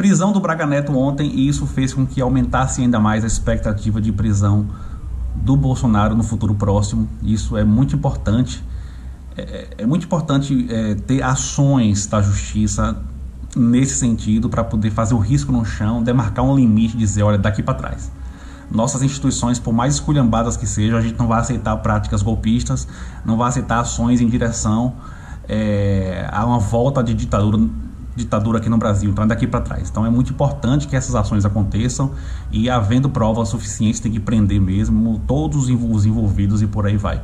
Prisão do Braga Neto ontem, e isso fez com que aumentasse ainda mais a expectativa de prisão do Bolsonaro no futuro próximo. Isso é muito importante. É muito importante ter ações da justiça nesse sentido, para poder fazer o risco no chão, demarcar um limite, dizer, olha, daqui para trás. Nossas instituições, por mais esculhambadas que sejam, a gente não vai aceitar práticas golpistas, não vai aceitar ações em direção a uma volta de ditadura aqui no Brasil. Então é daqui para trás. Então é muito importante que essas ações aconteçam, e havendo provas suficientes tem que prender mesmo todos os envolvidos e por aí vai.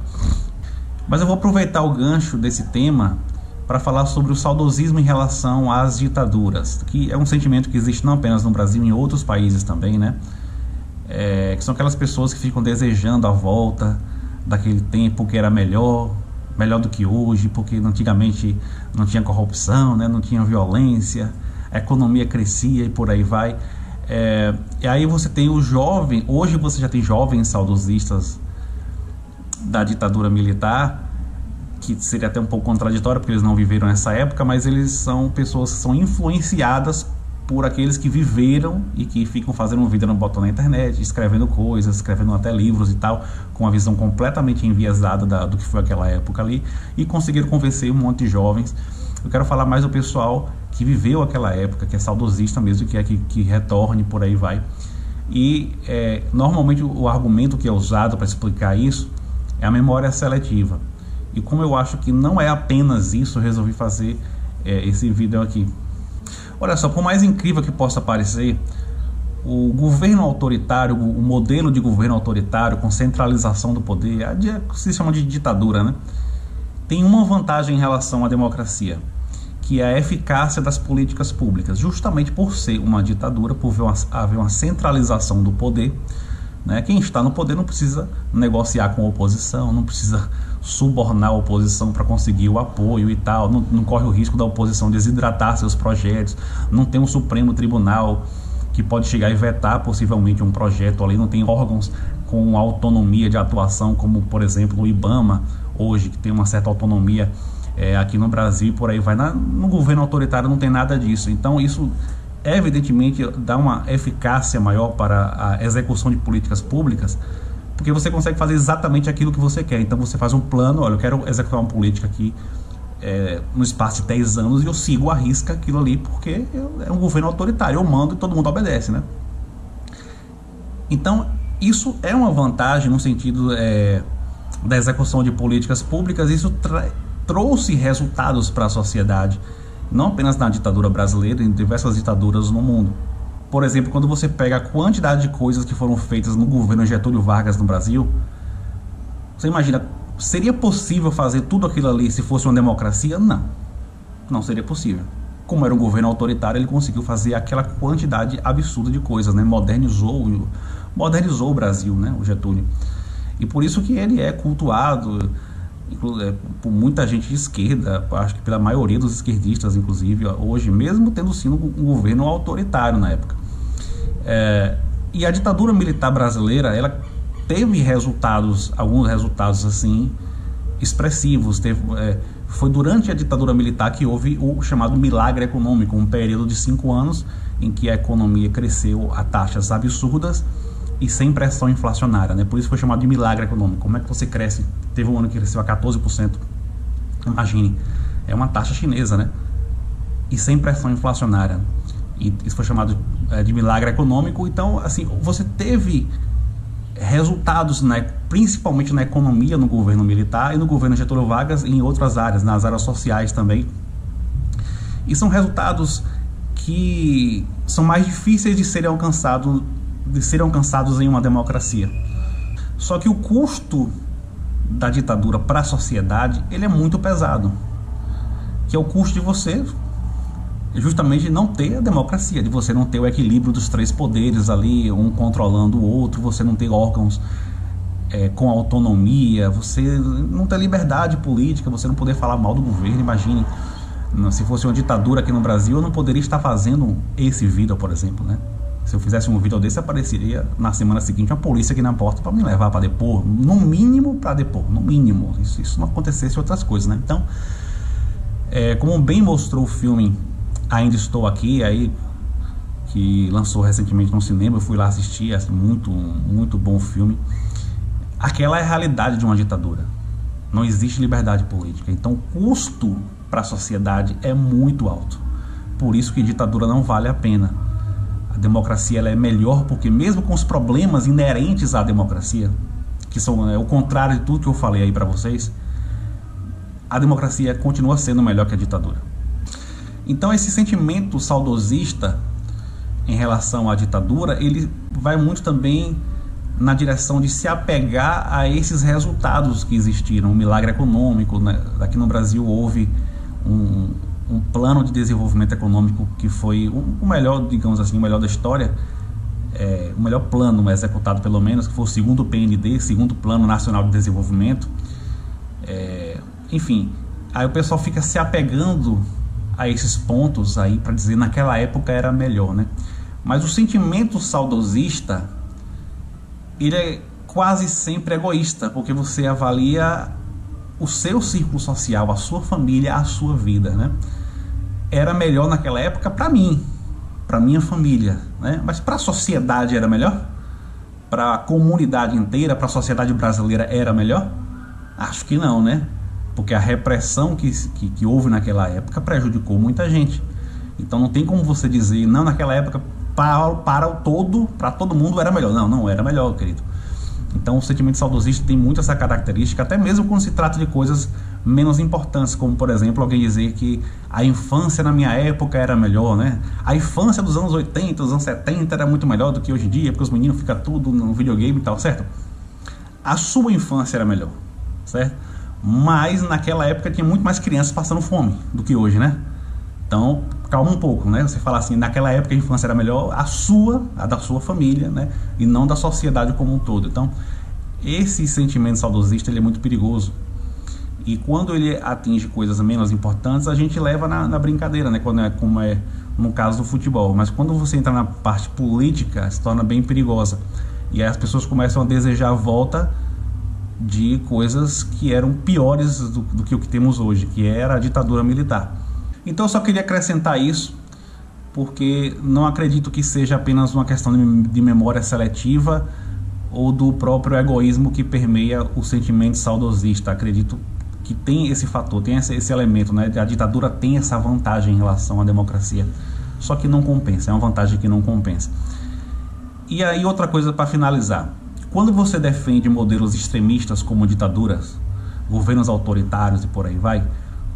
Mas eu vou aproveitar o gancho desse tema para falar sobre o saudosismo em relação às ditaduras, que é um sentimento que existe não apenas no Brasil, em outros países também, né? Que são aquelas pessoas que ficam desejando a volta daquele tempo que era melhor do que hoje, porque antigamente não tinha corrupção, né? Não tinha violência, a economia crescia e por aí vai. E aí você tem o jovem, hoje você já tem jovens saudosistas da ditadura militar, que seria até um pouco contraditório, porque eles não viveram essa época, mas eles são pessoas que são influenciadas por aqueles que viveram e que ficam fazendo um vídeo no botão na internet, escrevendo coisas, escrevendo até livros e tal, com uma visão completamente enviesada do que foi aquela época ali, e conseguiram convencer um monte de jovens. Eu quero falar mais do pessoal que viveu aquela época, que é saudosista mesmo, que retorne, por aí vai. E normalmente o argumento que é usado para explicar isso é a memória seletiva. E como eu acho que não é apenas isso, eu resolvi fazer esse vídeo aqui. Olha só, por mais incrível que possa parecer, o governo autoritário, o modelo de governo autoritário com centralização do poder, se chama de ditadura, né? Tem uma vantagem em relação à democracia, que é a eficácia das políticas públicas, justamente por ser uma ditadura, por haver uma centralização do poder, né? Quem está no poder não precisa negociar com a oposição, não precisa subornar a oposição para conseguir o apoio e tal, não corre o risco da oposição desidratar seus projetos, não tem um Supremo Tribunal que pode chegar e vetar possivelmente um projeto ali, não tem órgãos com autonomia de atuação, como por exemplo o IBAMA hoje, que tem uma certa autonomia aqui no Brasil, por aí vai. No governo autoritário não tem nada disso. Então isso evidentemente dá uma eficácia maior para a execução de políticas públicas, porque você consegue fazer exatamente aquilo que você quer. Então você faz um plano, olha, eu quero executar uma política aqui no espaço de 10 anos, e eu sigo à risca aquilo ali, porque é um governo autoritário, eu mando e todo mundo obedece, né? Então isso é uma vantagem no sentido da execução de políticas públicas. Isso trouxe resultados para a sociedade, não apenas na ditadura brasileira, em diversas ditaduras no mundo. Por exemplo, quando você pega a quantidade de coisas que foram feitas no governo Getúlio Vargas no Brasil, você imagina, seria possível fazer tudo aquilo ali se fosse uma democracia? Não seria possível. Como era um governo autoritário, ele conseguiu fazer aquela quantidade absurda de coisas, né? Modernizou o Brasil, né? O Getúlio. E por isso que ele é cultuado por muita gente de esquerda, acho que pela maioria dos esquerdistas, inclusive, hoje, mesmo tendo sido um governo autoritário na época. E a ditadura militar brasileira, ela teve alguns resultados assim, expressivos. Foi durante a ditadura militar que houve o chamado milagre econômico, um período de 5 anos em que a economia cresceu a taxas absurdas e sem pressão inflacionária, né? Por isso foi chamado de milagre econômico. Como é que você cresce? Teve um ano que cresceu a 14%. Imagine, é uma taxa chinesa, né? E sem pressão inflacionária. E isso foi chamado de milagre econômico. Então, assim, você teve resultados, né, principalmente na economia no governo militar e no governo Getúlio Vargas, e em outras áreas, nas áreas sociais também. E são resultados que são mais difíceis de serem alcançados em uma democracia. Só que o custo da ditadura para a sociedade, ele é muito pesado, que é o custo de você justamente não ter a democracia, de você não ter o equilíbrio dos 3 poderes ali, um controlando o outro, você não ter órgãos com autonomia, você não ter liberdade política, você não poder falar mal do governo. Imagine, se fosse uma ditadura aqui no Brasil, eu não poderia estar fazendo esse vídeo, por exemplo, né? Se eu fizesse um vídeo desse, apareceria na semana seguinte uma polícia aqui na porta para me levar para depor, no mínimo para depor, no mínimo. Isso não acontecesse outras coisas, né? Então, como bem mostrou o filme Ainda Estou Aqui, aí que lançou recentemente no cinema. Eu fui lá assistir, assim, muito bom o filme. Aquela é a realidade de uma ditadura. Não existe liberdade política. Então o custo para a sociedade é muito alto. Por isso que ditadura não vale a pena. A democracia ela é melhor porque mesmo com os problemas inerentes à democracia, que são o contrário de tudo que eu falei aí para vocês, a democracia continua sendo melhor que a ditadura. Então esse sentimento saudosista em relação à ditadura, ele vai muito também na direção de se apegar a esses resultados que existiram, um milagre econômico, né? Aqui no Brasil houve um plano de desenvolvimento econômico que foi o melhor, digamos assim, o melhor da história, o melhor plano executado pelo menos, que foi o segundo PND, segundo Plano Nacional de Desenvolvimento. Enfim, aí o pessoal fica se apegando a esses pontos aí para dizer naquela época era melhor, né? Mas o sentimento saudosista, ele é quase sempre egoísta, porque você avalia o seu círculo social, a sua família, a sua vida, né? Era melhor naquela época para mim, para minha família, né? Mas para a sociedade era melhor? Para a comunidade inteira, para a sociedade brasileira era melhor? Acho que não, né? Porque a repressão que houve naquela época prejudicou muita gente. Então não tem como você dizer, não, naquela época para todo mundo era melhor. Não era melhor, querido. Então o sentimento saudosista tem muito essa característica, até mesmo quando se trata de coisas menos importantes, como por exemplo alguém dizer que a infância na minha época era melhor, né? A infância dos anos 80, dos anos 70 era muito melhor do que hoje em dia, porque os meninos ficam tudo no videogame e tal, certo? A sua infância era melhor, certo? Mas naquela época tinha muito mais crianças passando fome do que hoje, né? Então, calma um pouco, né? Você fala assim, naquela época a infância era melhor, a da sua família, né? E não da sociedade como um todo. Então, esse sentimento saudosista, ele é muito perigoso. E quando ele atinge coisas menos importantes, a gente leva na brincadeira, né? Como é no caso do futebol. Mas quando você entra na parte política, se torna bem perigosa. E aí as pessoas começam a desejar a volta de coisas que eram piores do que o que temos hoje, que era a ditadura militar. Então eu só queria acrescentar isso, porque não acredito que seja apenas uma questão de memória seletiva ou do próprio egoísmo que permeia o sentimento saudosista. Acredito que tem esse fator, tem esse elemento, né? A ditadura tem essa vantagem em relação à democracia, só que não compensa, é uma vantagem que não compensa. E aí outra coisa para finalizar, quando você defende modelos extremistas como ditaduras, governos autoritários e por aí vai,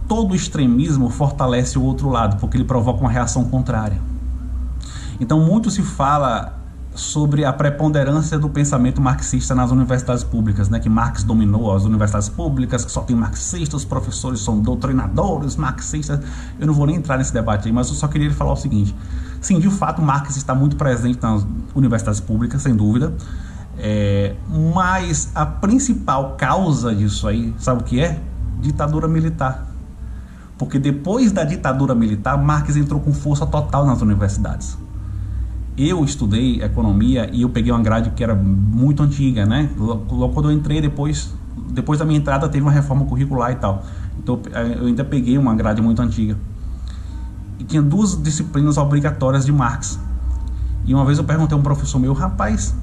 todo extremismo fortalece o outro lado, porque ele provoca uma reação contrária. Então muito se fala sobre a preponderância do pensamento marxista nas universidades públicas, né? Que Marx dominou as universidades públicas, que só tem marxistas, os professores são doutrinadores marxistas. Eu não vou nem entrar nesse debate aí, mas eu só queria falar o seguinte: sim, de fato Marx está muito presente nas universidades públicas, sem dúvida, mas a principal causa disso aí, sabe o que é? Ditadura militar. Porque depois da ditadura militar, Marx entrou com força total nas universidades. Eu estudei economia e eu peguei uma grade que era muito antiga, né? Logo quando eu entrei, depois da minha entrada, teve uma reforma curricular e tal. Então eu ainda peguei uma grade muito antiga. E tinha 2 disciplinas obrigatórias de Marx. E uma vez eu perguntei a um professor meu, rapaz,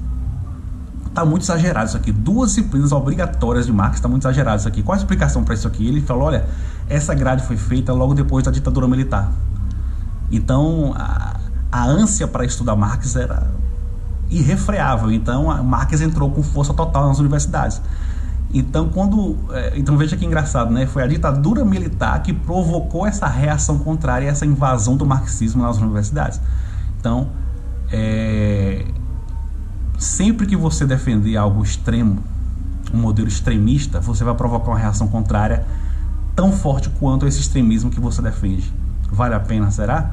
tá muito exagerado isso aqui. 2 disciplinas obrigatórias de Marx, tá muito exagerado isso aqui. Qual a explicação para isso aqui? Ele falou, olha, essa grade foi feita logo depois da ditadura militar. Então a ânsia para estudar Marx era irrefreável. Então Marx entrou com força total nas universidades. Então então veja que engraçado, né? Foi a ditadura militar que provocou essa reação contrária, essa invasão do marxismo nas universidades. Então sempre que você defender algo extremo, um modelo extremista, você vai provocar uma reação contrária tão forte quanto esse extremismo que você defende. Vale a pena, será?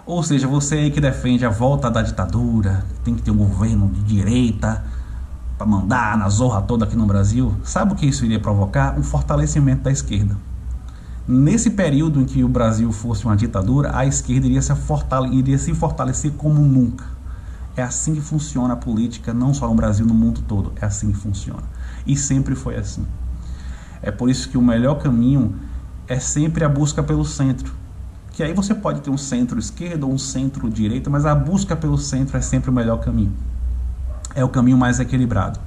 Ou seja, você aí que defende a volta da ditadura, tem que ter um governo de direita para mandar na zorra toda aqui no Brasil, sabe o que isso iria provocar? Um fortalecimento da esquerda. Nesse período em que o Brasil fosse uma ditadura, a esquerda iria se fortalecer como nunca. É assim que funciona a política, não só no Brasil, no mundo todo. É assim que funciona. E sempre foi assim. É por isso que o melhor caminho é sempre a busca pelo centro. que aí você pode ter um centro-esquerda ou um centro-direita, mas a busca pelo centro é sempre o melhor caminho. É o caminho mais equilibrado.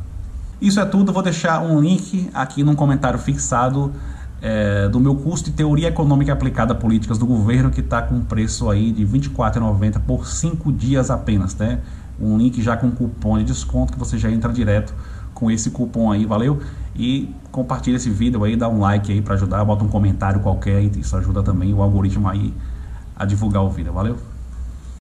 Isso é tudo, vou deixar um link aqui num comentário fixado do meu curso de Teoria Econômica Aplicada a Políticas do Governo, que está com um preço aí de R$ 24,90 por 5 dias apenas, né? Um link já com cupom de desconto, que você já entra direto com esse cupom aí, valeu? E compartilha esse vídeo aí, dá um like aí para ajudar, bota um comentário qualquer aí, isso ajuda também o algoritmo aí a divulgar o vídeo, valeu?